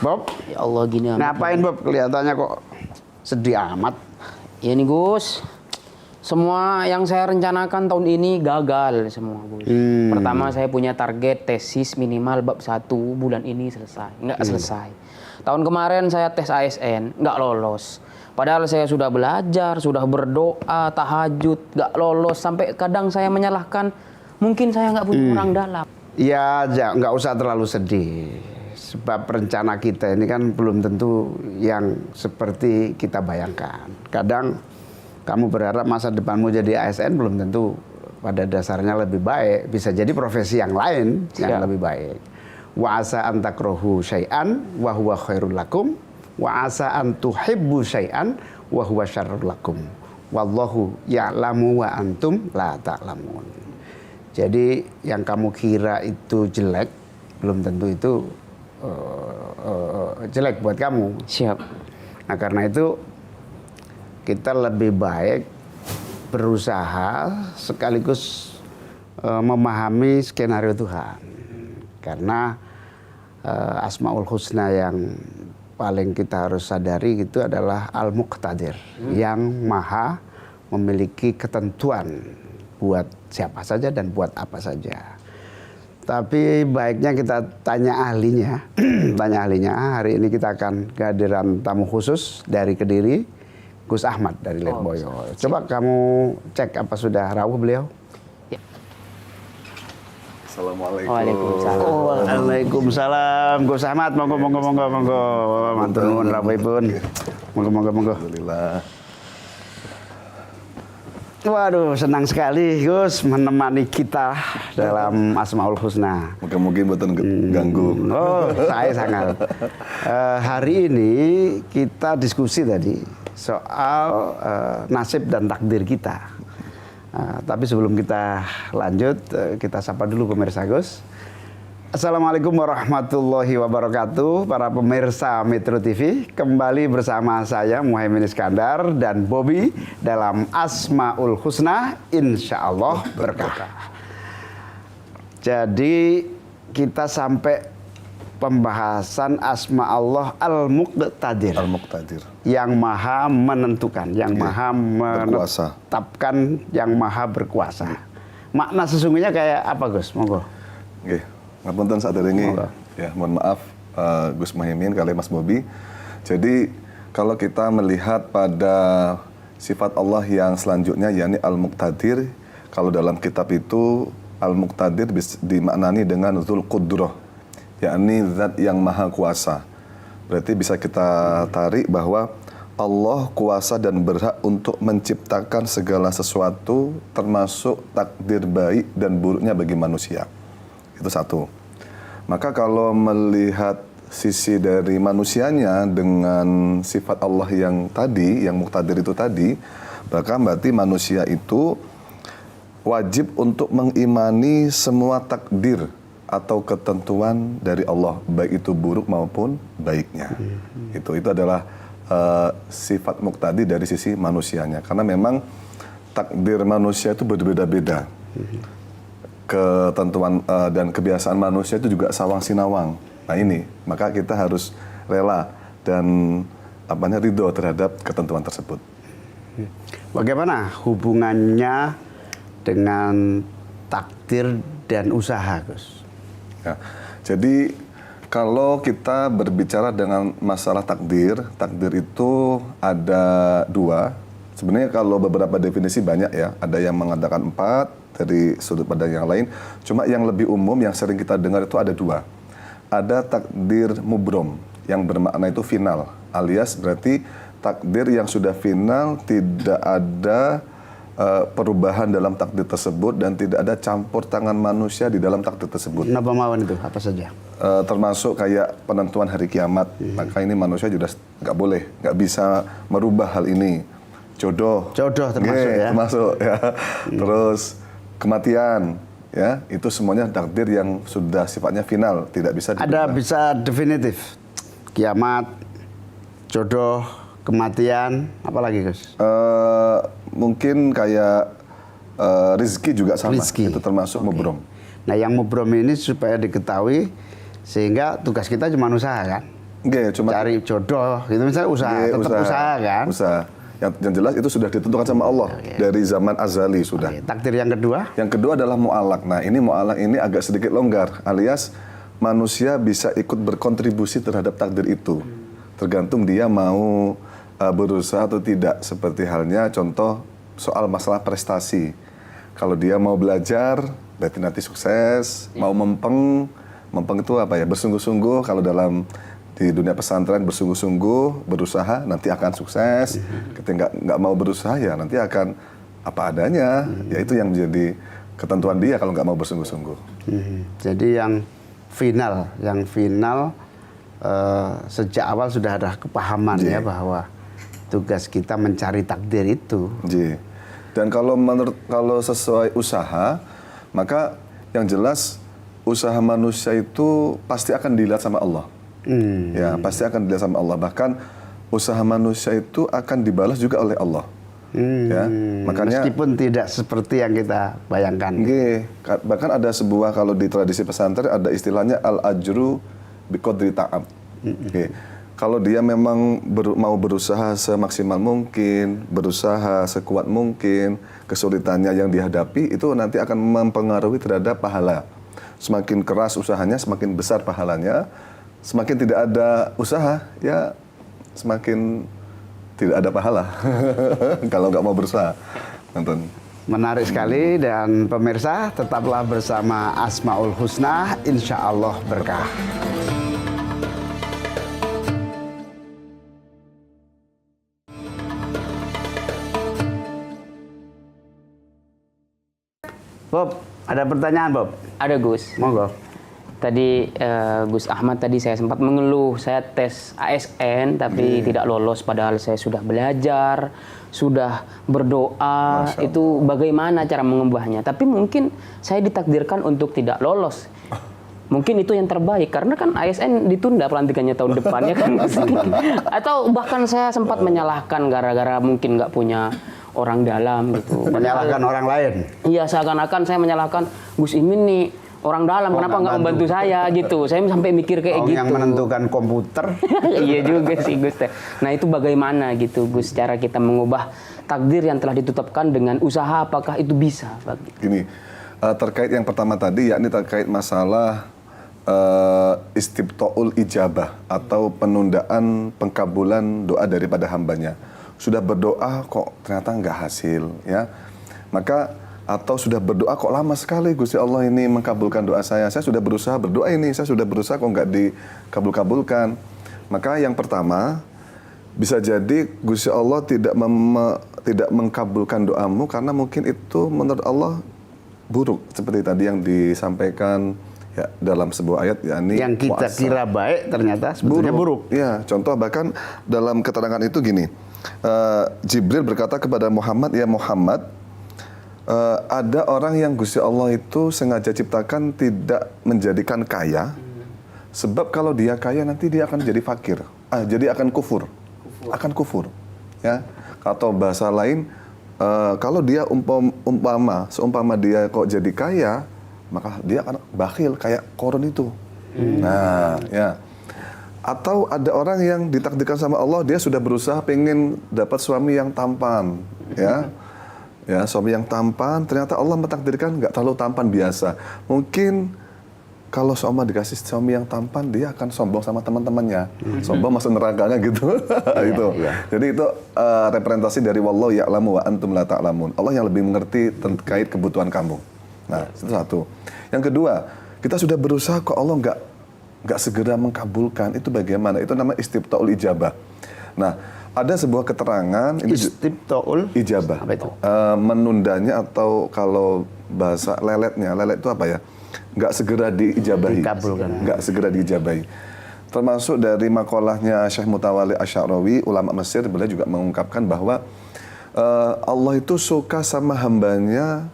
Bob, Ya Allah gini amat. ngapain Bob? Kelihatannya kok sedih amat. Ya nih Gus, semua yang saya rencanakan tahun ini gagal semua Gus. Pertama saya punya target tesis minimal bab 1 bulan ini selesai. Nggak selesai. Tahun kemarin saya tes ASN, nggak lolos. Padahal saya sudah belajar, sudah berdoa, tahajud, nggak lolos. Sampai kadang saya menyalahkan, mungkin saya nggak punya orang dalam. Ya, nggak usah terlalu sedih. Sebab rencana kita ini kan belum tentu yang seperti kita bayangkan. Kadang kamu berharap masa depanmu jadi ASN belum tentu pada dasarnya lebih baik. Bisa jadi profesi yang lain yang lebih baik. Wa asa an takrahu syai'an wa huwa khairul lakum wa asa an tuhibbu syai'an wa huwa syarrul lakum. Wallahu ya'lamu wa antum la ta'lamun. Jadi yang kamu kira itu jelek belum tentu itu jelek buat kamu. Siap. Nah karena itu kita lebih baik berusaha sekaligus memahami skenario Tuhan. Karena Asmaul Husna yang paling kita harus sadari itu adalah Al-Muqtadir, yang maha memiliki ketentuan buat siapa saja dan buat apa saja. Tapi baiknya kita tanya ahlinya. Tanya ahlinya. Hari ini kita akan kehadiran tamu khusus dari Kediri, Gus Ahmad dari Lirboyo. Coba kamu cek apa sudah rawuh beliau. Ya. Assalamualaikum. Waalaikumsalam. Waalaikumsalam. Gus Ahmad, monggo. Mantur nuwun rawuhipun. Monggo. Alhamdulillah. Waduh, senang sekali Gus menemani kita dalam Asmaul Husna. Mungkin buatan ganggu. Oh, saya sangat. Hari ini kita diskusi tadi soal nasib dan takdir kita. Tapi sebelum kita lanjut, kita sapa dulu pemirsa Gus. Assalamualaikum warahmatullahi wabarakatuh. Para pemirsa Metro TV, kembali bersama saya Muhaimin Iskandar dan Bobby dalam Asmaul Husna, insya Allah berkah. Jadi kita sampai pembahasan Asma Allah Al-Muqtadir. Al-Muqtadir. Yang maha menentukan, yang maha berkuasa, menetapkan, yang maha berkuasa. Makna sesungguhnya kayak apa Gus? Monggo. Oke. Ngapunten saat ini, ya mohon maaf Gus Muhaimin kali Mas Bobby. Jadi kalau kita melihat pada sifat Allah yang selanjutnya, yakni Al-Muqtadir, kalau dalam kitab itu Al-Muqtadir dimaknani dengan Dzul Qudrah, yakni zat yang maha kuasa. Berarti bisa kita tarik bahwa Allah kuasa dan berhak untuk menciptakan segala sesuatu, termasuk takdir baik dan buruknya bagi manusia. Itu satu. Maka kalau melihat sisi dari manusianya dengan sifat Allah yang tadi, yang Muqtadir itu tadi, maka berarti manusia itu wajib untuk mengimani semua takdir atau ketentuan dari Allah, baik itu buruk maupun baiknya. Itu adalah sifat Muqtadir dari sisi manusianya. Karena memang takdir manusia itu berbeda-beda. Ketentuan dan kebiasaan manusia itu juga sawang sinawang. Nah ini, maka kita harus rela dan ridho terhadap ketentuan tersebut. Bagaimana hubungannya dengan takdir dan usaha, Gus? Ya, jadi kalau kita berbicara dengan masalah takdir, takdir itu ada dua. Sebenarnya kalau beberapa definisi banyak ya, ada yang mengatakan 4 dari sudut pandang yang lain. Cuma yang lebih umum yang sering kita dengar itu ada 2. Ada takdir mubrom yang bermakna itu final, alias berarti takdir yang sudah final, tidak ada perubahan dalam takdir tersebut dan tidak ada campur tangan manusia di dalam takdir tersebut. Napa mawon itu apa saja? Termasuk kayak penentuan hari kiamat. Maka ini manusia juga nggak boleh, nggak bisa merubah hal ini. Jodoh termasuk ya. Termasuk ya. Terus kematian, ya itu semuanya takdir yang sudah sifatnya final, tidak bisa dirubah. Ada bisa definitif, kiamat, jodoh, kematian, apalagi Gus? Mungkin kayak rezeki juga sama, Rizki. itu termasuk mubrom. Nah yang mubrom ini supaya diketahui, sehingga tugas kita cuma usaha kan? Nggih, cuma cari jodoh gitu misalnya usaha, nggih, tetap usaha kan. Usaha. Yang jelas itu sudah ditentukan sama Allah dari zaman azali sudah. Oke, takdir yang kedua? Yang kedua adalah mu'alak. Nah, ini mu'alak ini agak sedikit longgar, alias manusia bisa ikut berkontribusi terhadap takdir itu. Tergantung dia mau berusaha atau tidak. Seperti halnya contoh soal masalah prestasi. Kalau dia mau belajar, berarti nanti sukses. Mau mempeng itu apa ya? Bersungguh-sungguh. Kalau dalam di dunia pesantren bersungguh-sungguh, berusaha, nanti akan sukses. Ketika nggak mau berusaha, ya nanti akan apa adanya. Ya itu yang menjadi ketentuan dia kalau nggak mau bersungguh-sungguh. Jadi yang final sejak awal sudah ada kepahaman ya bahwa tugas kita mencari takdir itu. Ji. Dan kalau sesuai usaha, maka yang jelas usaha manusia itu pasti akan dilihat sama Allah. Ya, pasti akan dilihat sama Allah. Bahkan usaha manusia itu akan dibalas juga oleh Allah. Ya, makanya meskipun tidak seperti yang kita bayangkan. Bahkan ada sebuah, kalau di tradisi pesantren ada istilahnya al-ajru biqadri ta'ab. Kalau dia memang mau berusaha semaksimal mungkin, berusaha sekuat mungkin, kesulitannya yang dihadapi itu nanti akan mempengaruhi terhadap pahala. Semakin keras usahanya, semakin besar pahalanya. Semakin tidak ada usaha, ya semakin tidak ada pahala. Kalau nggak mau berusaha. Nonton. Menarik sekali, dan pemirsa tetaplah bersama Asmaul Husna, insya Allah berkah. Bob, ada pertanyaan Bob? Ada Gus. Monggo. Tadi Gus Ahmad tadi saya sempat mengeluh, saya tes ASN tapi tidak lolos, padahal saya sudah belajar, sudah berdoa. Itu bagaimana cara mengubahnya? Tapi mungkin saya ditakdirkan untuk tidak lolos. Mungkin itu yang terbaik, karena kan ASN ditunda pelantikannya tahun depan ya kan. Atau bahkan saya sempat menyalahkan gara-gara mungkin nggak punya orang dalam gitu. Menyalahkan orang lain. Iya, seakan-akan saya menyalahkan Gus Imin nih, orang dalam, kenapa nggak membantu saya gitu. Saya sampai mikir kayak gitu. Yang menentukan komputer. Iya juga sih Gus. Nah itu bagaimana gitu Gus, cara kita mengubah takdir yang telah ditetapkan dengan usaha, apakah itu bisa? Gini, terkait yang pertama tadi, yakni terkait masalah istibtaul ijabah atau penundaan pengkabulan doa daripada hambanya. Sudah berdoa kok ternyata nggak hasil, ya. Maka atau sudah berdoa kok lama sekali Gusti Allah ini mengkabulkan doa saya. Saya sudah berusaha berdoa ini, saya sudah berusaha kok nggak dikabul-kabulkan. Maka yang pertama, bisa jadi Gusti Allah tidak mengkabulkan doamu karena mungkin itu menurut Allah buruk, seperti tadi yang disampaikan ya dalam sebuah ayat, yakni yang kita puasa. kira baik ternyata sebetulnya buruk. Ya, contoh bahkan dalam keterangan itu gini, Jibril berkata kepada Muhammad, ya Muhammad, ada orang yang Gusti Allah itu sengaja ciptakan tidak menjadikan kaya, sebab kalau dia kaya nanti dia akan jadi fakir, jadi akan kufur. Akan kufur, ya. Atau bahasa lain, kalau dia seumpama dia kok jadi kaya, maka dia akan bakhil kayak Korun itu. Nah, ya. Atau ada orang yang ditakdirkan sama Allah, dia sudah berusaha pengen dapat suami yang tampan, ya. Ya, suami yang tampan, ternyata Allah mentakdirkan nggak terlalu tampan biasa. Mungkin kalau sama dikasih suami yang tampan, dia akan sombong sama teman-temannya. Sombong masuk nerakanya gitu. Itu. Jadi itu representasi dari wallahu ya'lamu wa antum la ta'lamun. Allah yang lebih mengerti terkait kebutuhan kamu. Nah, itu satu. Yang kedua, kita sudah berusaha kok Allah nggak segera mengkabulkan. Itu bagaimana? Itu namanya istibtaul ijabah. Nah, ada sebuah keterangan istibtaul ijabah. Apa itu? Menundanya, atau kalau bahasa leletnya, lelet itu apa ya? Nggak segera diijabahi. Dikabulkan. Nggak segera diijabahi. Termasuk dari makalahnya Syekh Mutawalli Asy'arawi, ulama Mesir, beliau juga mengungkapkan bahwa Allah itu suka sama hambanya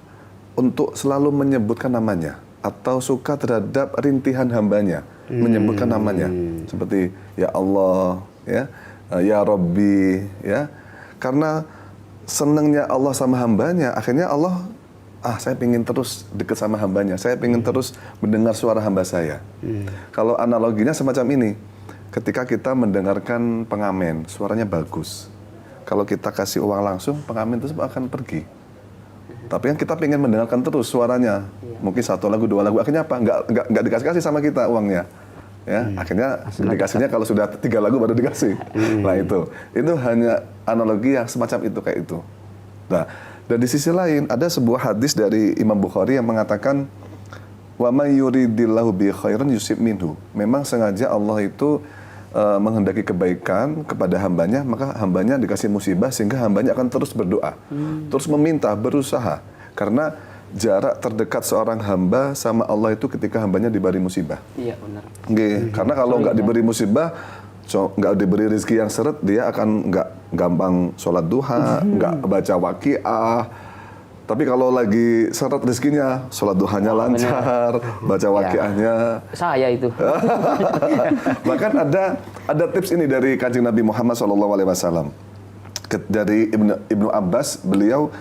untuk selalu menyebutkan namanya, atau suka terhadap rintihan hambanya menyebutkan namanya, seperti ya Allah, ya Rabbi, ya. Karena senangnya Allah sama hambanya, akhirnya Allah, saya pengen terus dekat sama hambanya, saya pengen terus mendengar suara hamba saya. Kalau analoginya semacam ini, ketika kita mendengarkan pengamen, suaranya bagus. Kalau kita kasih uang langsung, pengamen tersebut akan pergi. Tapi yang kita pengen mendengarkan terus suaranya, mungkin 1 lagu, 2 lagu, akhirnya apa? Nggak dikasih sama kita uangnya. Ya, akhirnya dikasihnya kalau sudah 3 lagu baru dikasih. Nah itu hanya analogi yang semacam itu kayak itu. Nah, dan di sisi lain ada sebuah hadis dari Imam Bukhari yang mengatakan wa may yuridillahu bi khairan yusib minhu. Memang sengaja Allah itu menghendaki kebaikan kepada hambanya, maka hambanya dikasih musibah sehingga hambanya akan terus berdoa, terus meminta, berusaha. Karena jarak terdekat seorang hamba sama Allah itu ketika hambanya diberi musibah. Iya benar. Karena kalau nggak diberi musibah, nggak diberi rezeki yang seret, dia akan nggak gampang sholat duha, nggak baca waqiah. Tapi kalau lagi seret rezekinya, sholat duhanya lancar, baca waqiahnya. Saya itu. Bahkan ada tips ini dari Kanjeng Nabi Muhammad SAW. Dari Ibnu Abbas, beliau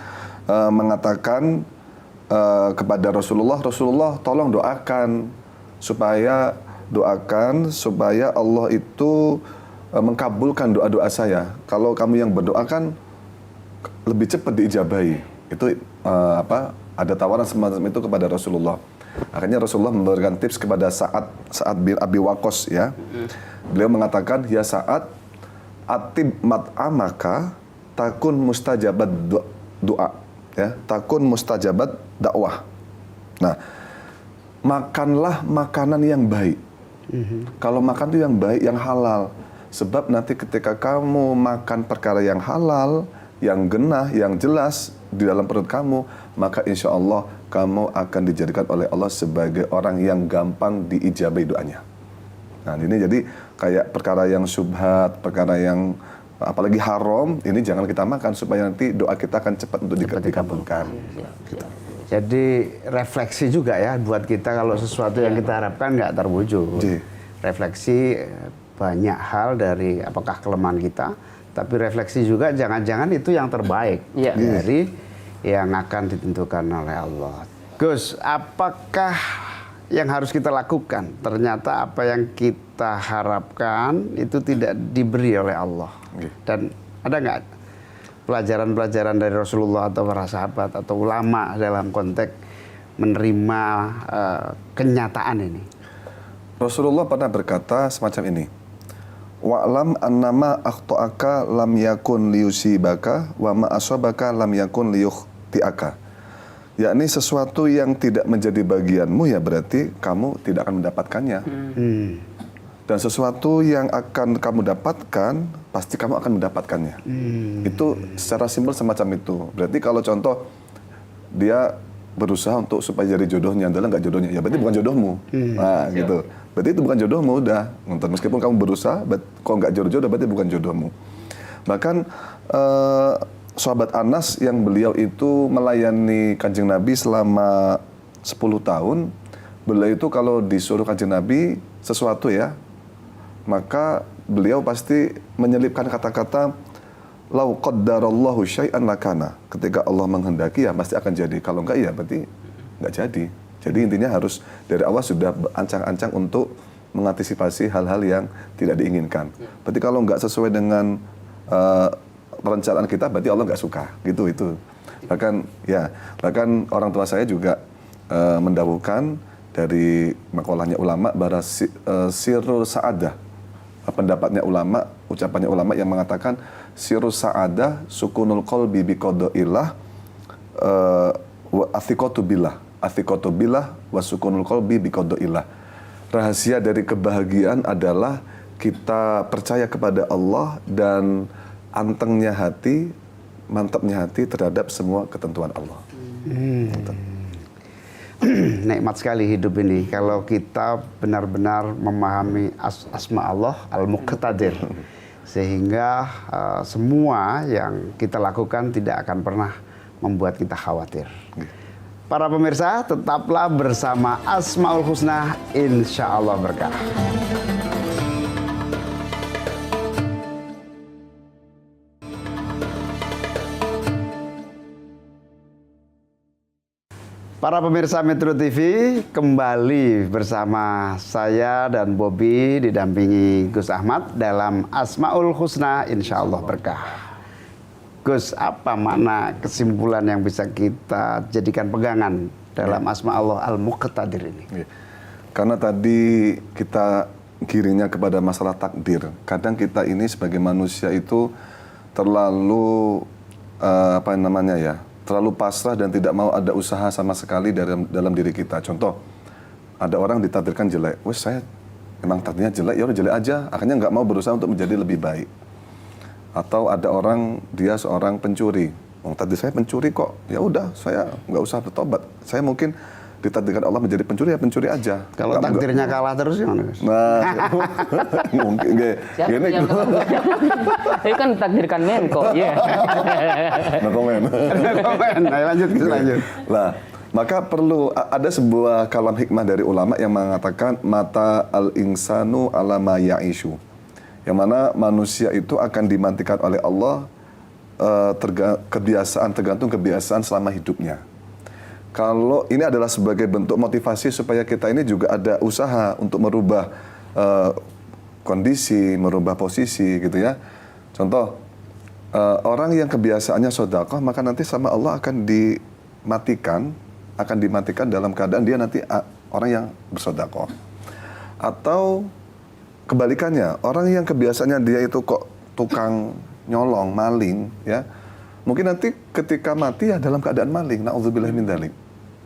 mengatakan kepada Rasulullah, tolong doakan supaya Allah itu mengkabulkan doa-doa saya. Kalau kamu yang berdoakan lebih cepat diijabahi. Itu ada tawaran semacam itu kepada Rasulullah. Akhirnya Rasulullah memberikan tips kepada Sa'ad bin Abi Waqqas ya. Beliau mengatakan, ya Sa'ad, atib mat'amaka takun mustajabat doa. Ya, takun mustajabat dakwah. Nah, makanlah makanan yang baik. Kalau makan itu yang baik, yang halal. Sebab nanti ketika kamu makan perkara yang halal, yang genah, yang jelas di dalam perut kamu, maka insya Allah kamu akan dijadikan oleh Allah sebagai orang yang gampang diijabai doanya. Nah, ini jadi kayak perkara yang syubhat, perkara yang apalagi haram, ini jangan kita makan supaya nanti doa kita akan cepat untuk dikabulkan. Gitu. Jadi refleksi juga ya buat kita kalau sesuatu yang kita harapkan nggak terwujud. Refleksi banyak hal dari apakah kelemahan kita, tapi refleksi juga jangan-jangan itu yang terbaik dari yang akan ditentukan oleh Allah. Gus, apakah yang harus kita lakukan? Ternyata apa yang kita harapkan itu tidak diberi oleh Allah. Dan ada nggak pelajaran-pelajaran dari Rasulullah atau para sahabat atau ulama dalam konteks menerima kenyataan ini? Rasulullah pernah berkata semacam ini. Wa'lam annama akhta'aka lam yakun liyusibaka wa ma asabaka lam yakun liyukhti'aka. Yakni sesuatu yang tidak menjadi bagianmu ya berarti kamu tidak akan mendapatkannya. Dan sesuatu yang akan kamu dapatkan pasti kamu akan mendapatkannya. Itu secara simpel semacam itu. Berarti kalau contoh dia berusaha untuk supaya jadi jodohnya adalah nggak jodohnya, ya berarti bukan jodohmu. Nah, gitu. Berarti itu bukan jodohmu udah. Meskipun kamu berusaha, kalau nggak jodoh-jodoh berarti bukan jodohmu. Bahkan sahabat Anas yang beliau itu melayani Kanjeng Nabi selama 10 tahun, beliau itu kalau disuruh Kanjeng Nabi sesuatu ya, maka beliau pasti menyelipkan kata-kata lau qaddarallahu syai'an lakana. Ketika Allah menghendaki ya pasti akan jadi. Kalau enggak ya berarti enggak jadi. Jadi intinya harus dari awal sudah ancang-ancang untuk mengantisipasi hal-hal yang tidak diinginkan. Berarti kalau enggak sesuai dengan perencanaan kita berarti Allah enggak suka. Gitu itu. Bahkan orang tua saya juga mendahulukan dari makalahnya ulama bahwa sirrul sa'adah, pendapatnya ulama, ucapannya ulama yang mengatakan sirrus sa'adah sukunul qalbi biqadaillah wa athiqatu billah wa sukunul qalbi biqadaillah. Rahasia dari kebahagiaan adalah kita percaya kepada Allah dan antengnya hati, mantapnya hati terhadap semua ketentuan Allah. Nikmat sekali hidup ini kalau kita benar-benar memahami asma Allah al-muqtadir, sehingga semua yang kita lakukan tidak akan pernah membuat kita khawatir. Para pemirsa, tetaplah bersama Asmaul Husna, insya Allah berkah. Para pemirsa Metro TV, kembali bersama saya dan Bobby didampingi Gus Ahmad dalam Asmaul Husna, insya Allah berkah. Gus, apa makna kesimpulan yang bisa kita jadikan pegangan dalam Asma Allah Al-Muqtadir ini? Karena tadi kita giringnya kepada masalah takdir. Kadang kita ini sebagai manusia itu terlalu terlalu pasrah dan tidak mau ada usaha sama sekali dalam diri kita. Contoh, ada orang ditakdirkan jelek. Wes saya memang takdirnya jelek, ya udah jelek aja. Akhirnya nggak mau berusaha untuk menjadi lebih baik. Atau ada orang dia seorang pencuri. Oh, tadi saya pencuri kok. Ya udah, saya nggak usah bertobat. Saya mungkin ditakdirkan Allah menjadi pencuri, ya pencuri aja. Kalau takdirnya kalah terus gimana, Gus? Nah, mungkin gini. Saya kan ditakdirkan Menko, ya. No comment. Ayo lanjut. Nah, maka perlu ada sebuah kalam hikmah dari ulama yang mengatakan mata al-insanu ala ma ya'ishu. Yang mana manusia itu akan dimatikan oleh Allah tergantung kebiasaan selama hidupnya. Kalau ini adalah sebagai bentuk motivasi supaya kita ini juga ada usaha untuk merubah kondisi, merubah posisi gitu ya. Contoh, orang yang kebiasaannya sedekah maka nanti sama Allah akan dimatikan dalam keadaan dia nanti orang yang bersedekah. Atau kebalikannya, orang yang kebiasaannya dia itu kok tukang nyolong, maling ya. Mungkin nanti ketika mati ya dalam keadaan maling, na'udzubillah min dzalik.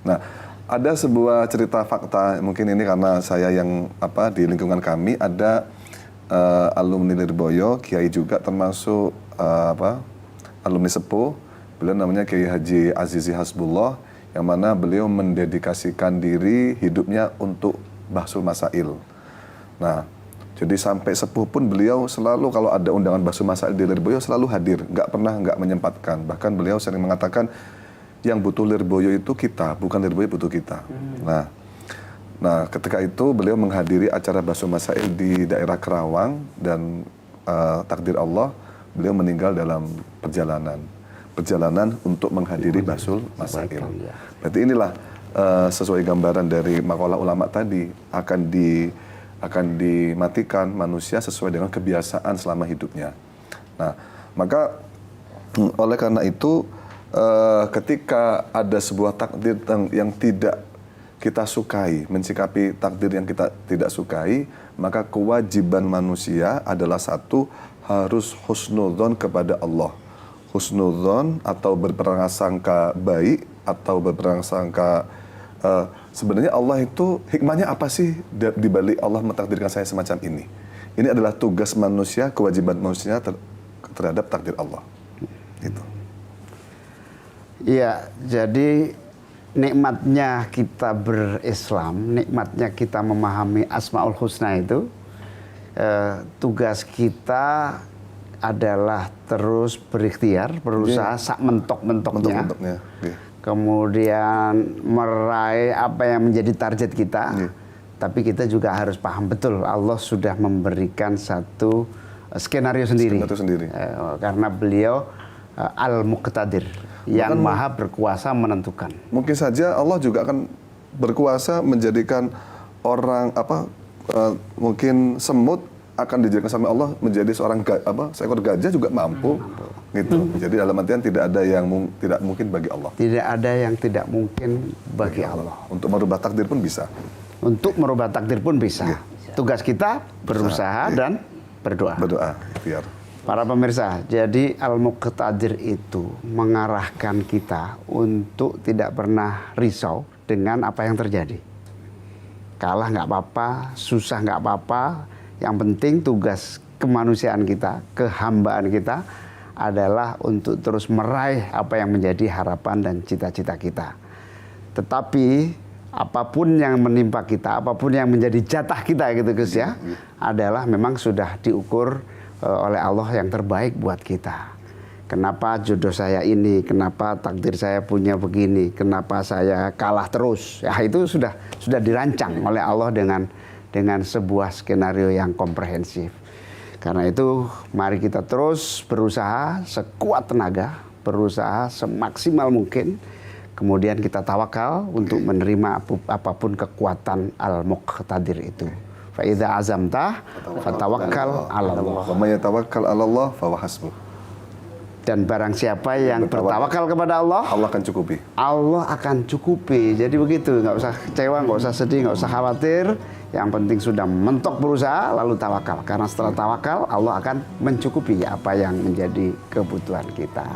Nah, ada sebuah cerita fakta, mungkin ini karena saya yang di lingkungan kami ada alumni Lirboyo, kiai juga termasuk alumni sepuh. Beliau namanya Kiai Haji Azizi Hasbullah, yang mana beliau mendedikasikan diri hidupnya untuk bahsul masail. Nah, jadi sampai sepuh pun beliau selalu kalau ada undangan bahsul masail di Lirboyo selalu hadir, nggak menyempatkan. Bahkan beliau sering mengatakan yang butuh Lirboyo itu kita, bukan Lirboyo butuh kita. Nah, ketika itu beliau menghadiri acara bahsul masail di daerah Kerawang dan takdir Allah beliau meninggal dalam perjalanan untuk menghadiri bahsul masail. Berarti inilah sesuai gambaran dari makalah ulama tadi akan dimatikan manusia sesuai dengan kebiasaan selama hidupnya. Nah, maka oleh karena itu ketika ada sebuah takdir yang tidak kita sukai, mensikapi takdir yang kita tidak sukai, maka kewajiban manusia adalah satu, harus husnudzon kepada Allah. Husnudzon atau berprasangka baik atau berprasangka sebenarnya Allah itu hikmahnya apa sih di balik Allah mentakdirkan saya semacam ini. Ini adalah tugas manusia, kewajiban manusia terhadap takdir Allah. Itu. Iya, jadi nikmatnya kita berislam, nikmatnya kita memahami Asmaul Husna itu, tugas kita adalah terus berikhtiar, berusaha sak mentok-mentoknya. Kemudian meraih apa yang menjadi target kita. Tapi kita juga harus paham betul Allah sudah memberikan satu skenario sendiri. Karena beliau Al-Muqtadir, yang maha berkuasa menentukan. Mungkin saja Allah juga akan berkuasa menjadikan orang mungkin semut akan dijadikan sama Allah menjadi seekor gajah juga mampu. Gitu. Jadi dalam artian tidak ada yang tidak mungkin bagi Allah. Tidak ada yang tidak mungkin bagi Allah. Untuk merubah takdir pun bisa. Untuk merubah takdir pun bisa. Tugas kita berusaha dan berdoa. Biar. Para pemirsa, jadi Al-Muqtadir itu mengarahkan kita untuk tidak pernah risau dengan apa yang terjadi. Kalah nggak apa-apa, susah nggak apa-apa. Yang penting tugas kemanusiaan kita, kehambaan kita adalah untuk terus meraih apa yang menjadi harapan dan cita-cita kita. Tetapi apapun yang menimpa kita, apapun yang menjadi jatah kita gitu Gus ya, adalah memang sudah diukur oleh Allah yang terbaik buat kita. Kenapa jodoh saya ini, kenapa takdir saya punya begini, kenapa saya kalah terus. Ya itu sudah dirancang oleh Allah dengan sebuah skenario yang komprehensif. Karena itu mari kita terus berusaha sekuat tenaga, berusaha semaksimal mungkin. Kemudian kita tawakal untuk menerima apapun kekuatan al-muqtadir itu. Fa idza azamta fatawakkal 'ala Allah. Wa may yatawakkal 'ala Allah fa huwa hasbuh. Dan barang siapa yang bertawakal kepada Allah, Allah akan cukupi. Allah akan cukupi. Jadi begitu, nggak usah kecewa, nggak usah sedih, nggak usah khawatir. Yang penting sudah mentok berusaha, lalu tawakal. Karena setelah tawakal, Allah akan mencukupi apa yang menjadi kebutuhan kita.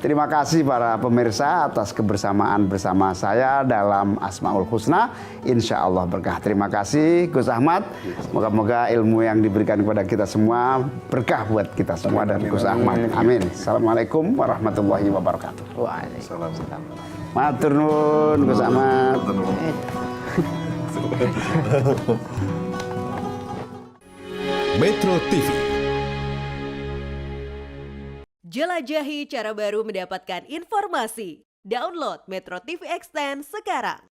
Terima kasih para pemirsa atas kebersamaan bersama saya dalam Asmaul Husna. Insya Allah berkah. Terima kasih Gus Ahmad. Moga-moga ilmu yang diberikan kepada kita semua berkah buat kita semua dan Gus Ahmad. Amin. Assalamualaikum warahmatullahi wabarakatuh. Waalaikumsalam. Matur nuwun Gus Ahmad. Metro TV. Jelajahi cara baru mendapatkan informasi. Download Metro TV Extend sekarang.